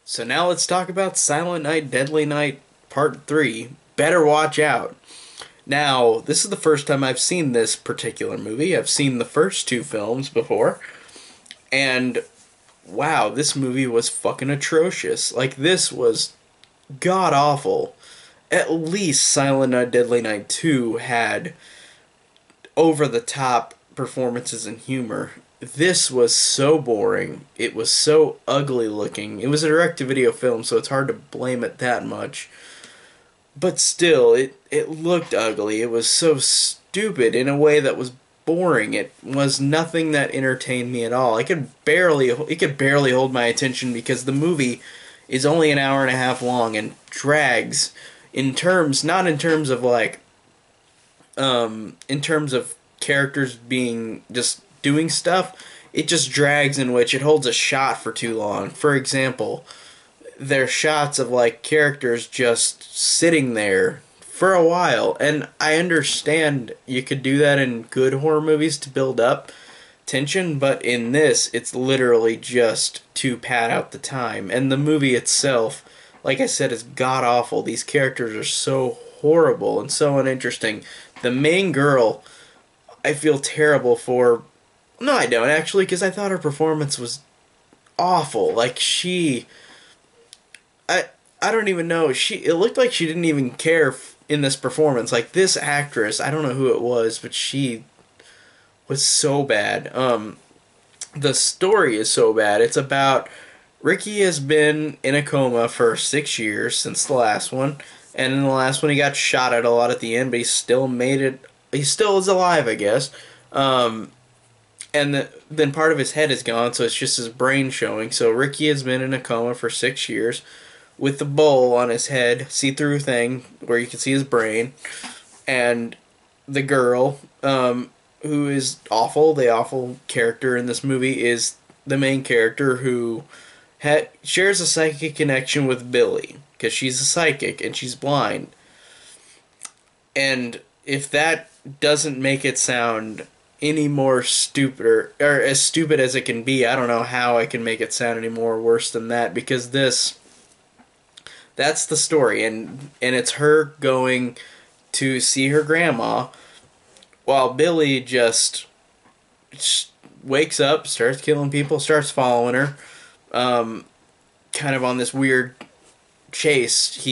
So now let's talk about Silent Night, Deadly Night Part 3. Better watch out. Now, this is the first time I've seen this particular movie. I've seen the first two films before. And wow, this movie was fucking atrocious. Like, this was god awful. At least Silent Night, Deadly Night 2 had over the top performances and humor. This was so boring. It was so ugly looking. It was a direct to video film, so it's hard to blame it that much. But still, it looked ugly. It was so stupid in a way that was boring. It was nothing that entertained me at all. It could barely hold my attention because the movie is only an hour and a half long and drags in terms, not in terms of like in terms of characters being just doing stuff, it just drags in which it holds a shot for too long. For example, there's shots of like characters just sitting there for a while, and I understand you could do that in good horror movies to build up tension, but in this, it's literally just to pad out the time. And the movie itself, like I said, is god awful. These characters are so horrible and so uninteresting. The main girl, I feel terrible for. No, I don't actually, because I thought her performance was awful. Like I, I don't even know. It looked like she didn't even care in this performance. Like this actress, I don't know who it was, but she was so bad. The story is so bad. It's about Ricky has been in a coma for 6 years since the last one, and in the last one he got shot at a lot at the end, but he still made it. He still is alive, I guess. Then part of his head is gone, so it's just his brain showing. So Ricky has been in a coma for 6 years with the bowl on his head, see-through thing where you can see his brain, and the girl, who is awful, the awful character in this movie is the main character who shares a psychic connection with Billy because she's a psychic and she's blind. And if that doesn't make it sound any more stupid or as stupid as it can be, I don't know how I can make it sound any more worse than that, because that's the story, and it's her going to see her grandma while Billy just wakes up, starts killing people, starts following her, kind of on this weird chase.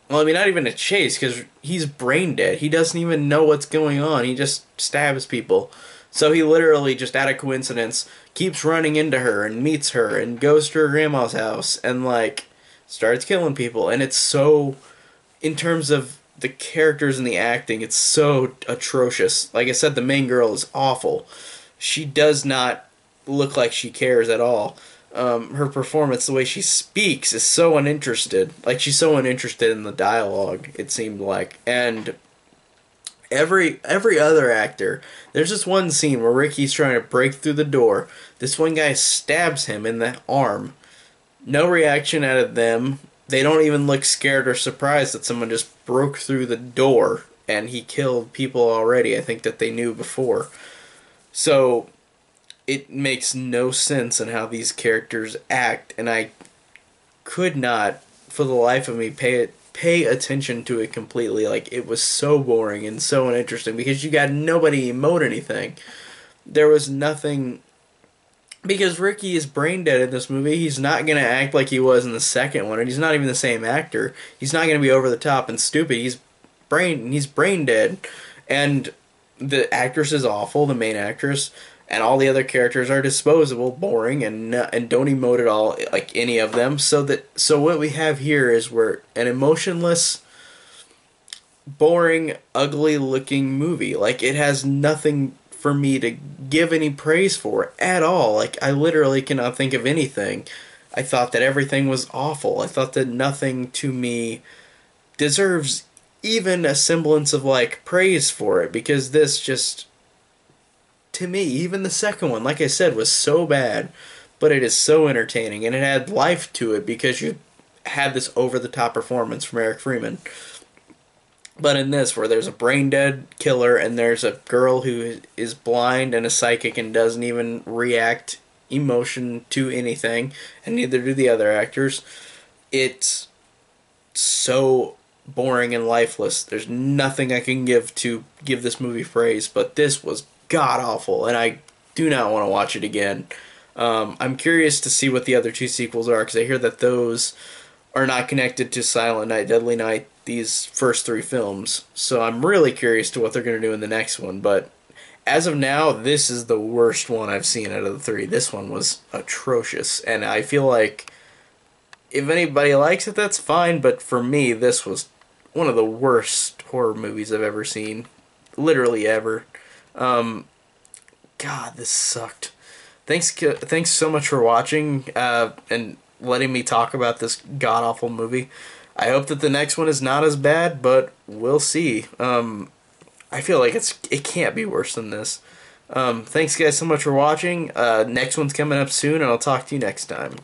Well, I mean, not even a chase, because he's brain dead. He doesn't even know what's going on. He just stabs people. So he literally, just out of coincidence, keeps running into her and meets her and goes to her grandma's house and, like, starts killing people. And it's so, in terms of the characters and the acting, it's so atrocious. Like I said, the main girl is awful. She does not look like she cares at all. Her performance, the way she speaks, is so uninterested. Like, she's so uninterested in the dialogue, it seemed like. And every other actor, there's this one scene where Ricky's trying to break through the door. This one guy stabs him in the arm. No reaction out of them. They don't even look scared or surprised that someone just broke through the door and he killed people already, I think, that they knew before. So it makes no sense in how these characters act, and I could not, for the life of me, pay attention to it completely. Like, it was so boring and so uninteresting because you got nobody emote anything. There was nothing, because Ricky is brain dead in this movie. He's not gonna act like he was in the second one, and he's not even the same actor. He's not gonna be over the top and stupid. He's brain dead, and the actress is awful, the main actress, and all the other characters are disposable, boring, and don't emote at all, like any of them. So what we have here is we're an emotionless, boring, ugly-looking movie. Like, it has nothing for me to give any praise for at all. Like, I literally cannot think of anything. I thought that everything was awful. I thought that nothing to me deserves even a semblance of, like, praise for it, because this just, to me, even the second one, like I said, was so bad, but it is so entertaining, and it had life to it because you had this over-the-top performance from Eric Freeman. But in this, where there's a brain-dead killer and there's a girl who is blind and a psychic and doesn't even react emotion to anything, and neither do the other actors, it's so boring and lifeless. There's nothing I can give this movie praise, but this was god awful, and I do not want to watch it again. I'm curious to see what the other two sequels are, because I hear that those are not connected to Silent Night, Deadly Night, these first three films. So I'm really curious to what they're going to do in the next one. But as of now, this is the worst one I've seen out of the three. This one was atrocious, and I feel like if anybody likes it, that's fine. But for me, this was one of the worst horror movies I've ever seen, literally ever. Um, God, this sucked. Thanks so much for watching and letting me talk about this god awful movie. I hope that the next one is not as bad, but we'll see. I feel like it can't be worse than this. Thanks guys so much for watching. Next one's coming up soon, and I'll talk to you next time.